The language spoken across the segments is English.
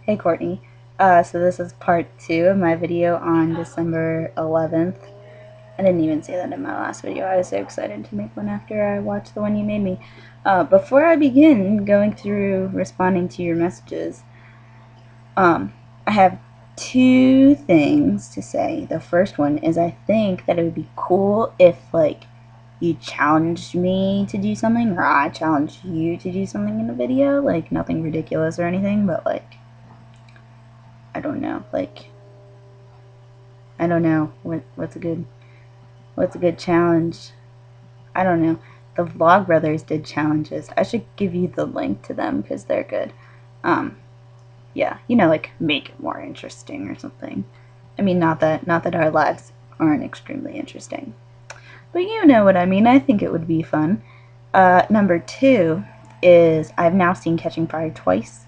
Hey Courtney, so this is part 2 of my video on December 11th. I didn't even say that in my last video. I was so excited to make one after I watched the one you made me. Before I begin going through responding to your messages, I have two things to say. The first one is I think that it would be cool if, like, you challenged me to do something, or I challenged you to do something in a video. Like, nothing ridiculous or anything, but, like, I don't know, what's a good challenge. I don't know. The Vlogbrothers did challenges. I should give you the link to them because they're good. Yeah, like make it more interesting or something. I mean, not that our lives aren't extremely interesting, but you know what I mean. I think it would be fun. Number 2 is I've now seen Catching Fire twice.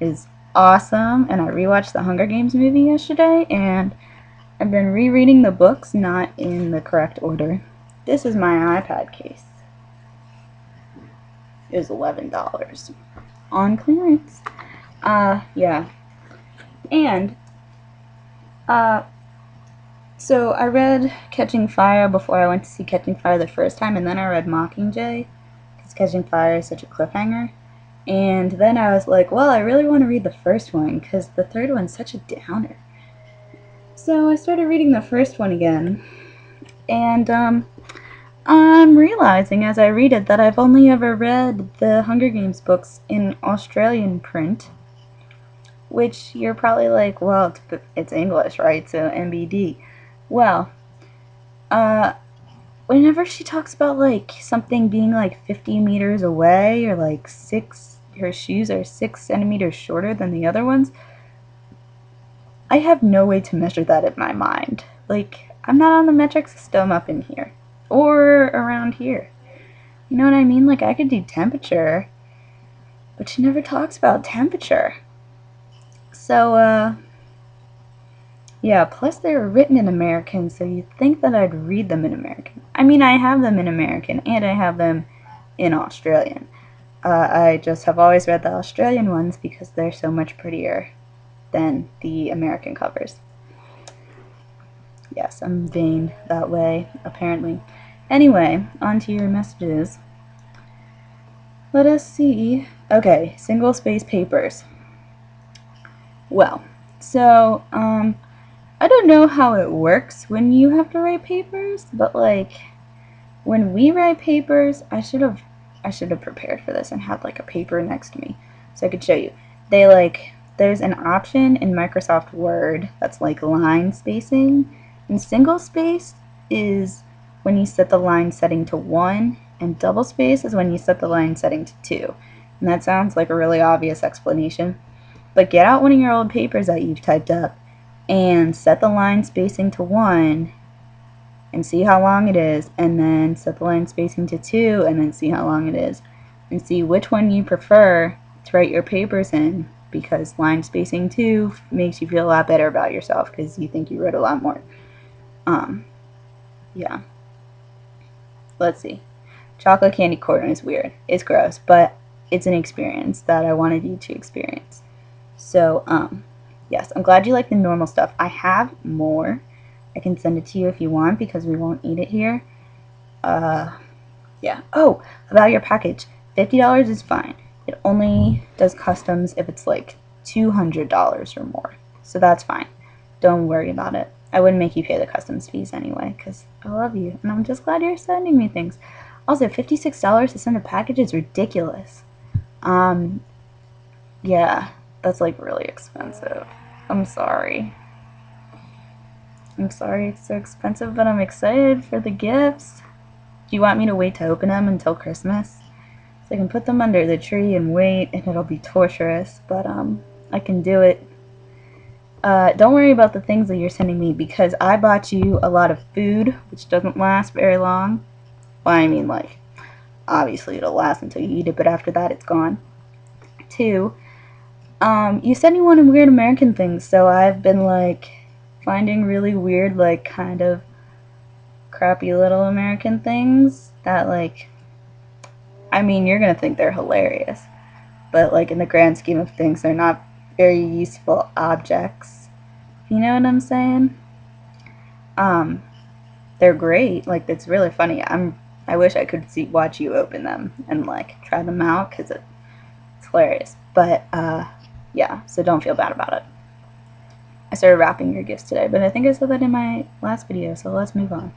It is awesome, and I rewatched the Hunger Games movie yesterday, and I've been rereading the books, not in the correct order. This is my iPad case. It was $11 on clearance. Yeah. And, so I read Catching Fire before I went to see Catching Fire the first time, and then I read Mockingjay, because Catching Fire is such a cliffhanger. And then I was like, well, I really want to read the first one, because the third one's such a downer. So I started reading the first one again, and I'm realizing as I read it that I've only ever read the Hunger Games books in Australian print, which you're probably like, well, it's English, right? So MBD. Well, whenever she talks about, like, something being like 50 meters away, or like her shoes are 6 centimeters shorter than the other ones, I have no way to measure that in my mind. Like, I'm not on the metric system up in here. Or around here. You know what I mean? Like, I could do temperature, but she never talks about temperature. So, yeah, plus they were written in American, so you'd think that I'd read them in American. I mean, I have them in American, and I have them in Australian. I just have always read the Australian ones because they're so much prettier than the American covers. Yes, I'm vain that way, apparently. Anyway, on to your messages. Let us see. Okay, single space papers. Well, so, I don't know how it works when you have to write papers, but, like, when we write papers, I should have prepared for this and had, like, a paper next to me so I could show you. There's an option in Microsoft Word that's like line spacing, and single space is when you set the line setting to 1, and double space is when you set the line setting to 2. And that sounds like a really obvious explanation, but get out one of your old papers that you've typed up and set the line spacing to 1 and see how long it is, and then set the line spacing to 2 and then see how long it is, and see which one you prefer to write your papers in, because line spacing 2 makes you feel a lot better about yourself because you think you wrote a lot more. Yeah. Let's see. Chocolate candy corn is weird. It's gross, but it's an experience that I wanted you to experience. So, yes, I'm glad you like the normal stuff. I have more. I can send it to you if you want because we won't eat it here. Yeah. Oh, about your package. $50 is fine. It only does customs if it's like $200 or more. So that's fine. Don't worry about it. I wouldn't make you pay the customs fees anyway because I love you and I'm just glad you're sending me things. Also, $56 to send a package is ridiculous. Yeah, that's like really expensive. I'm sorry. I'm sorry it's so expensive, but I'm excited for the gifts. Do you want me to wait to open them until Christmas? So I can put them under the tree and wait, and it'll be torturous, but I can do it. Don't worry about the things that you're sending me because I bought you a lot of food, which doesn't last very long. Well, I mean, like, obviously it'll last until you eat it, but after that it's gone. 2, you said you wanted weird American things, so I've been, like, finding really weird, like, kind of crappy little American things that, like, I mean, you're gonna think they're hilarious, but, like, in the grand scheme of things, they're not very useful objects. You know what I'm saying? They're great. Like, it's really funny. I wish I could watch you open them and like try them out because it's hilarious. But yeah, so don't feel bad about it. I started wrapping your gifts today, but I think I said that in my last video, so let's move on.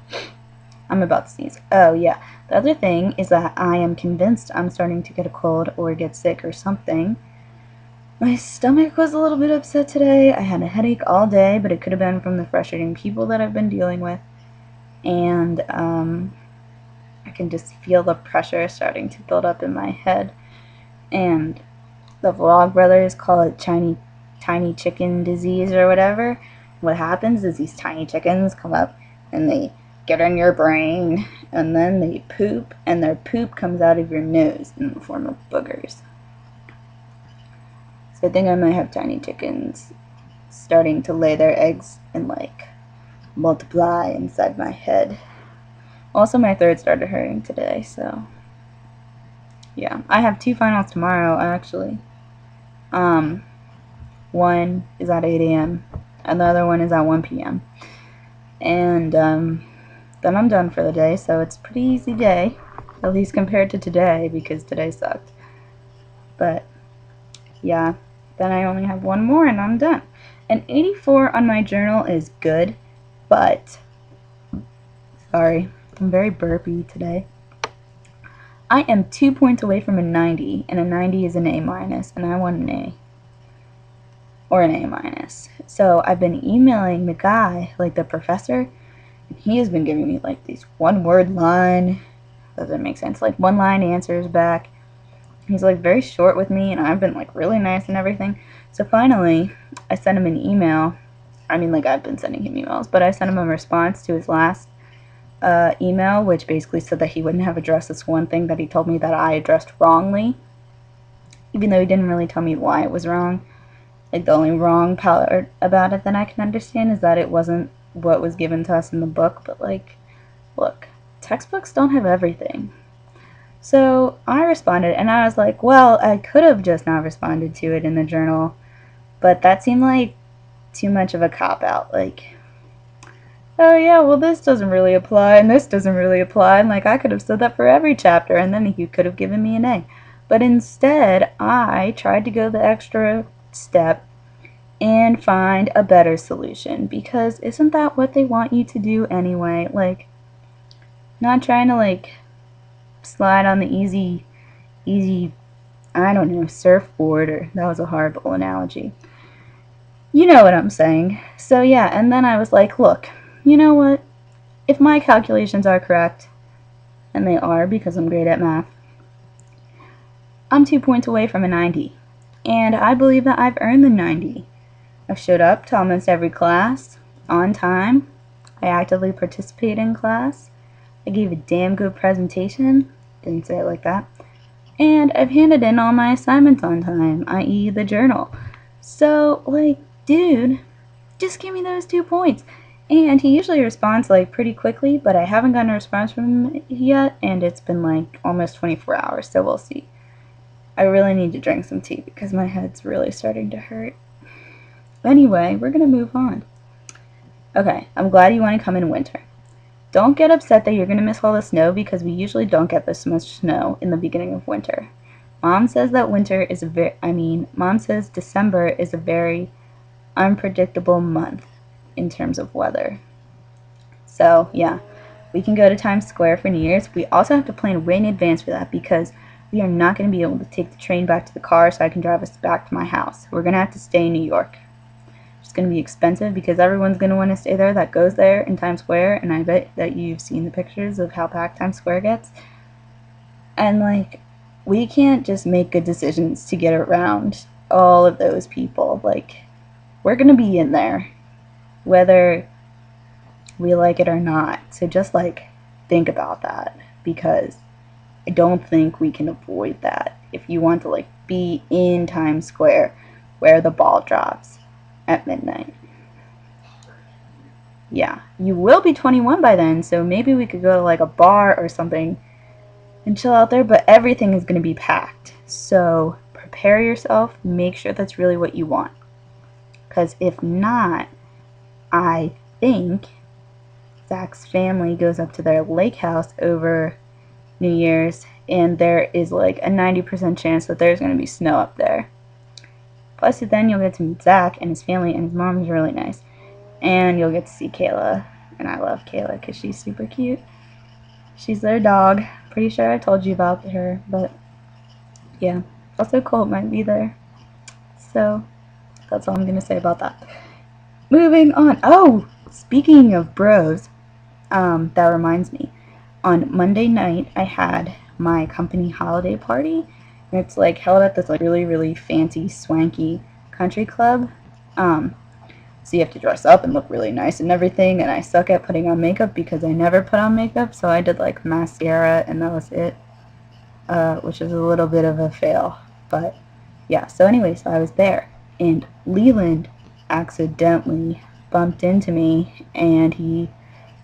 I'm about to sneeze. Oh yeah, the other thing is that I am convinced I'm starting to get a cold or get sick or something. My stomach was a little bit upset today. I had a headache all day, but it could have been from the frustrating people that I've been dealing with. And I can just feel the pressure starting to build up in my head. And the Vlogbrothers call it tiny chicken disease or whatever. What happens is these tiny chickens come up and they get in your brain and then they poop, and their poop comes out of your nose in the form of boogers. So I think I might have tiny chickens starting to lay their eggs and like multiply inside my head. Also, my throat started hurting today, so yeah. I have 2 finals tomorrow, actually. One is at 8 a.m. and the other one is at 1 p.m. And then I'm done for the day, so it's a pretty easy day, at least compared to today, because today sucked. But yeah, then I only have 1 more and I'm done. An 84 on my journal is good, but sorry, I'm very burpy today. I am 2 points away from a 90, and a 90 is an A minus, and I want an A. Or an A minus. So I've been emailing the guy, like the professor, and he has been giving me like these 1-word line, doesn't make sense, like 1-line answers back. He's like very short with me, and I've been like really nice and everything. So finally, I sent him an email. I mean, like, I've been sending him emails, but I sent him a response to his last email, which basically said that he wouldn't have addressed this one thing that he told me that I addressed wrongly, even though he didn't really tell me why it was wrong. Like, the only wrong part about it that I can understand is that it wasn't what was given to us in the book, but like, look, textbooks don't have everything. So I responded, and I was like, well, I could have just not responded to it in the journal, but that seemed like too much of a cop-out. Like, oh yeah, well, this doesn't really apply, and this doesn't really apply, and like, I could have said that for every chapter, and then you could have given me an A. But instead, I tried to go the extra step and find a better solution, because isn't that what they want you to do anyway? Like, not trying to like slide on the easy, I don't know, surfboard, or that was a horrible analogy. You know what I'm saying. So yeah, and then I was like, look, you know what? If my calculations are correct, and they are because I'm great at math, I'm 2 points away from a 90. And I believe that I've earned the 90. I've showed up to almost every class, on time. I actively participate in class. I gave a damn good presentation. Didn't say it like that. And I've handed in all my assignments on time, i.e. the journal. So, like, dude, just give me those 2 points. And he usually responds, like, pretty quickly, but I haven't gotten a response from him yet, and it's been, like, almost 24 hours, so we'll see. I really need to drink some tea because my head's really starting to hurt. Anyway, we're going to move on. Okay, I'm glad you want to come in winter. Don't get upset that you're going to miss all the snow, because we usually don't get this much snow in the beginning of winter. Mom says that Mom says December is a very unpredictable month in terms of weather. So, yeah, we can go to Times Square for New Year's. We also have to plan way in advance for that, because we are not going to be able to take the train back to the car so I can drive us back to my house. We're going to have to stay in New York. It's going to be expensive because everyone's going to want to stay there that goes there in Times Square, and I bet that you've seen the pictures of how packed Times Square gets. And, like, we can't just make good decisions to get around all of those people. Like, we're going to be in there, whether we like it or not. So just, like, think about that, because I don't think we can avoid that if you want to, like, be in Times Square where the ball drops at midnight. Yeah, you will be 21 by then, so maybe we could go to, like, a bar or something and chill out there, but everything is going to be packed. So prepare yourself, make sure that's really what you want. Because if not, I think Zach's family goes up to their lake house over New Year's, and there is like a 90% chance that there's going to be snow up there. Plus, then you'll get to meet Zach and his family, and his mom is really nice. And you'll get to see Kayla, and I love Kayla because she's super cute. She's their dog. Pretty sure I told you about her, but yeah. Also, Colt might be there. So, that's all I'm going to say about that. Moving on. Oh, speaking of bros, that reminds me. On Monday night, I had my company holiday party. And it's like held at this like really, really fancy, swanky country club. So you have to dress up and look really nice and everything. And I suck at putting on makeup because I never put on makeup. So I did like mascara and that was it, which is a little bit of a fail. But yeah, so anyway, so I was there. And Leland accidentally bumped into me, and he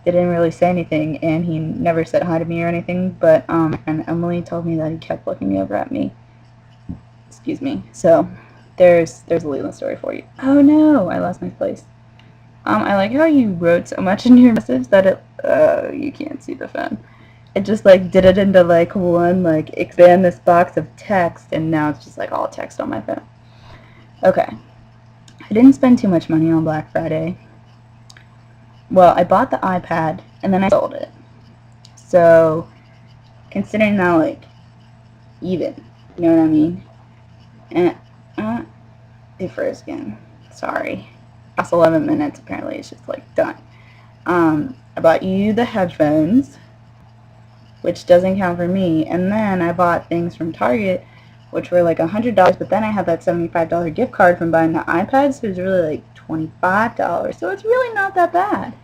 didn't really say anything, and he never said hi to me or anything, but and Emily told me that he kept looking over at me. Excuse me. So there's a Leland story for you. Oh no, I lost my place. I like how you wrote so much in your message that it you can't see the phone. It just like did it into like one like expand this box of text, and now it's just like all text on my phone. Okay. I didn't spend too much money on Black Friday. Well, I bought the iPad and then I sold it. So, considering that, like, even, you know what I mean? It froze again. Sorry. Past 11 minutes, apparently it's just, like, done. I bought you the headphones, which doesn't count for me. And then I bought things from Target, which were like $100, but then I had that $75 gift card from buying the iPad, so it was really like $25. So it's really not that bad.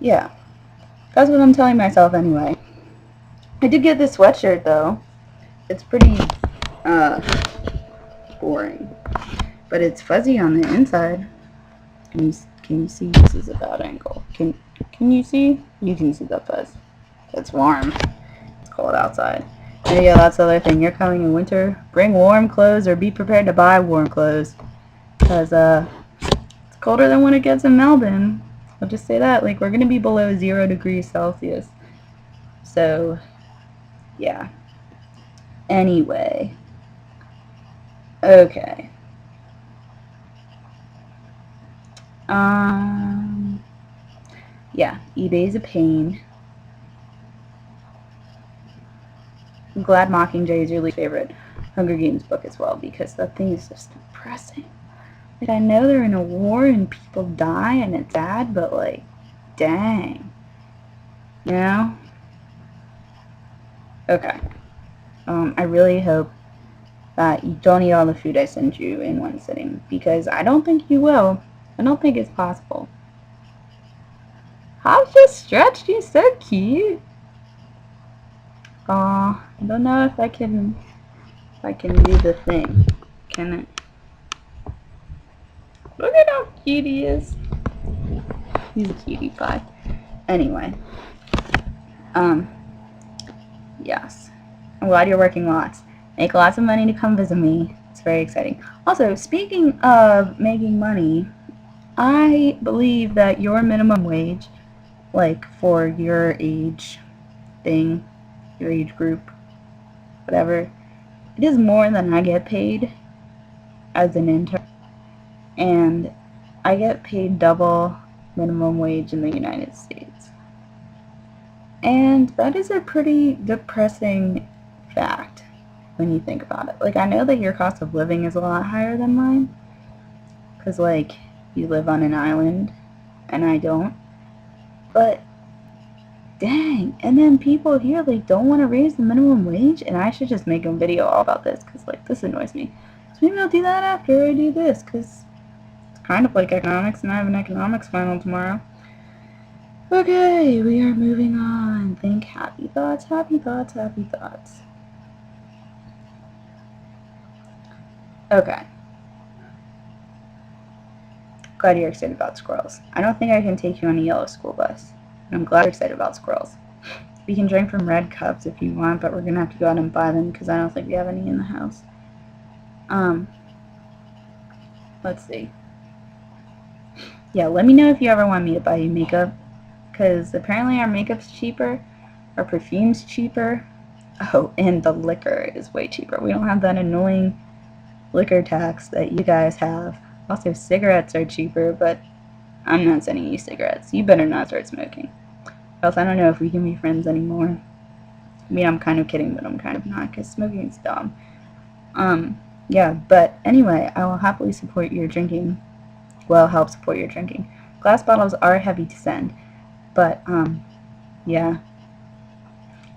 Yeah. That's what I'm telling myself anyway. I did get this sweatshirt though. It's pretty boring. But it's fuzzy on the inside. Can you see? This is a bad angle. Can you see? You can see the fuzz. It's warm. It's cold outside. And yeah, that's the other thing. You're coming in winter. Bring warm clothes or be prepared to buy warm clothes. Because it's colder than when it gets in Melbourne. I'll just say that. Like, we're going to be below 0 degrees Celsius. So, yeah. Anyway. Okay. Yeah, eBay's a pain. I'm glad Mockingjay is your least favorite Hunger Games book as well, because that thing is just depressing. Like, I know they're in a war and people die and it's sad, but like, dang. You know? Okay. I really hope that you don't eat all the food I send you in one sitting, because I don't think you will. I don't think it's possible. How's just stretched? He's so cute. Aw, I don't know if I can do the thing. Can it? Look at how cute he is. He's a cutie pie. Anyway. Yes. I'm glad you're working lots. Make lots of money to come visit me. It's very exciting. Also, speaking of making money, I believe that your minimum wage, like for your age thing, your age group, whatever, it is more than I get paid as an intern. And I get paid double minimum wage in the United States. And that is a pretty depressing fact when you think about it. Like, I know that your cost of living is a lot higher than mine, because, like, you live on an island, and I don't. But, dang. And then people here, like, don't want to raise the minimum wage, and I should just make a video all about this, because, like, this annoys me. So maybe I'll do that after I do this, because it's kind of like economics, and I have an economics final tomorrow. Okay, we are moving on. Think happy thoughts, happy thoughts, happy thoughts. Okay. Glad you're excited about squirrels. I don't think I can take you on a yellow school bus. I'm glad you're excited about squirrels. We can drink from red cups if you want, but we're going to have to go out and buy them because I don't think we have any in the house. let's see. Yeah, let me know if you ever want me to buy you makeup, because apparently our makeup's cheaper, our perfume's cheaper. Oh, and the liquor is way cheaper. We don't have that annoying liquor tax that you guys have. Also, cigarettes are cheaper, but I'm not sending you cigarettes. You better not start smoking. Or else I don't know if we can be friends anymore. I mean, I'm kind of kidding, but I'm kind of not, because smoking is dumb. Yeah, but anyway, I will happily support your drinking. Well, help support your drinking. Glass bottles are heavy to send, but, yeah.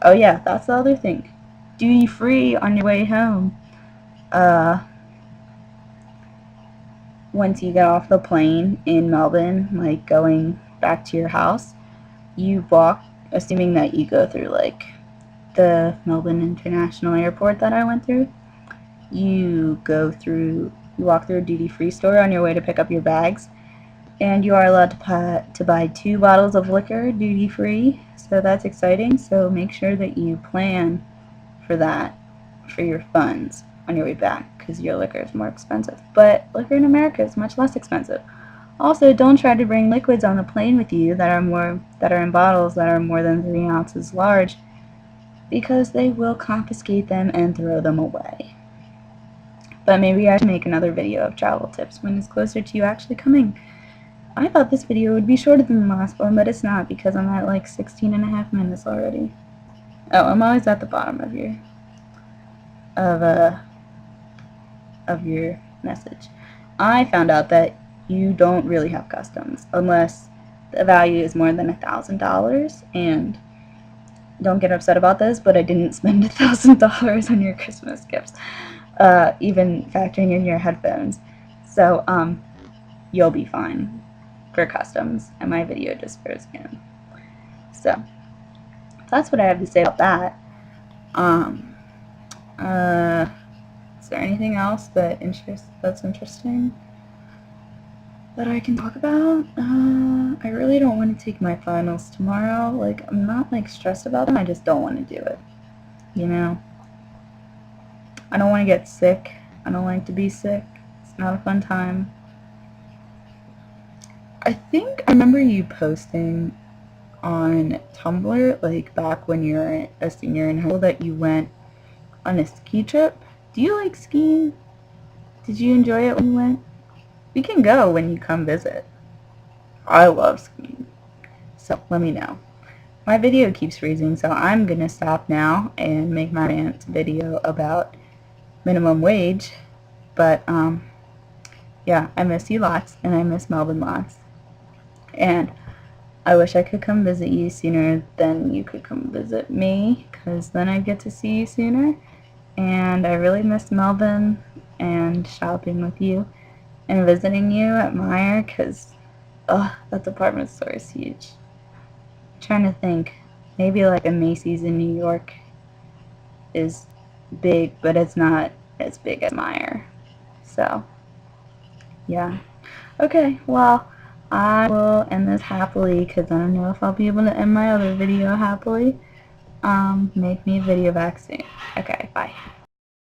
Oh yeah, that's the other thing. Duty free on your way home. Once you get off the plane in Melbourne, like going back to your house, you walk, assuming that you go through like the Melbourne International Airport that I went through, you walk through a duty-free store on your way to pick up your bags, and you are allowed to buy 2 bottles of liquor duty-free, so that's exciting. So make sure that you plan for that, for your funds on your way back, because your liquor is more expensive. But liquor in America is much less expensive. Also, don't try to bring liquids on the plane with you that are in bottles that are more than 3 ounces large, because they will confiscate them and throw them away. But maybe I should make another video of travel tips when it's closer to you actually coming. I thought this video would be shorter than the last one, but it's not, because I'm at like 16.5 minutes already. Oh, I'm always at the bottom of your message. I found out that you don't really have customs unless the value is more than $1,000, and don't get upset about this, but I didn't spend $1,000 on your Christmas gifts, even factoring in your headphones. So you'll be fine for customs, and my video just goes in. So that's what I have to say about that. Is there anything else that's interesting that I can talk about? I really don't want to take my finals tomorrow. Like, I'm not like stressed about them, I just don't want to do it. You know? I don't want to get sick. I don't like to be sick. It's not a fun time. I think I remember you posting on Tumblr, like back when you were a senior in high school, that you went on a ski trip. Do you like skiing? Did you enjoy it when you went? We can go when you come visit. I love skiing. So let me know. My video keeps freezing, so I'm gonna stop now and make my rant video about minimum wage. But yeah, I miss you lots, and I miss Melbourne lots. And I wish I could come visit you sooner than you could come visit me, because then I'd get to see you sooner. And I really miss Melbourne and shopping with you and visiting you at Meijer, because that department store is huge. I'm trying to think, maybe like a Macy's in New York is big, but it's not as big as Meijer. So yeah. Okay, well, I will end this happily, because I don't know if I'll be able to end my other video happily. Make me a video back soon. Okay, bye.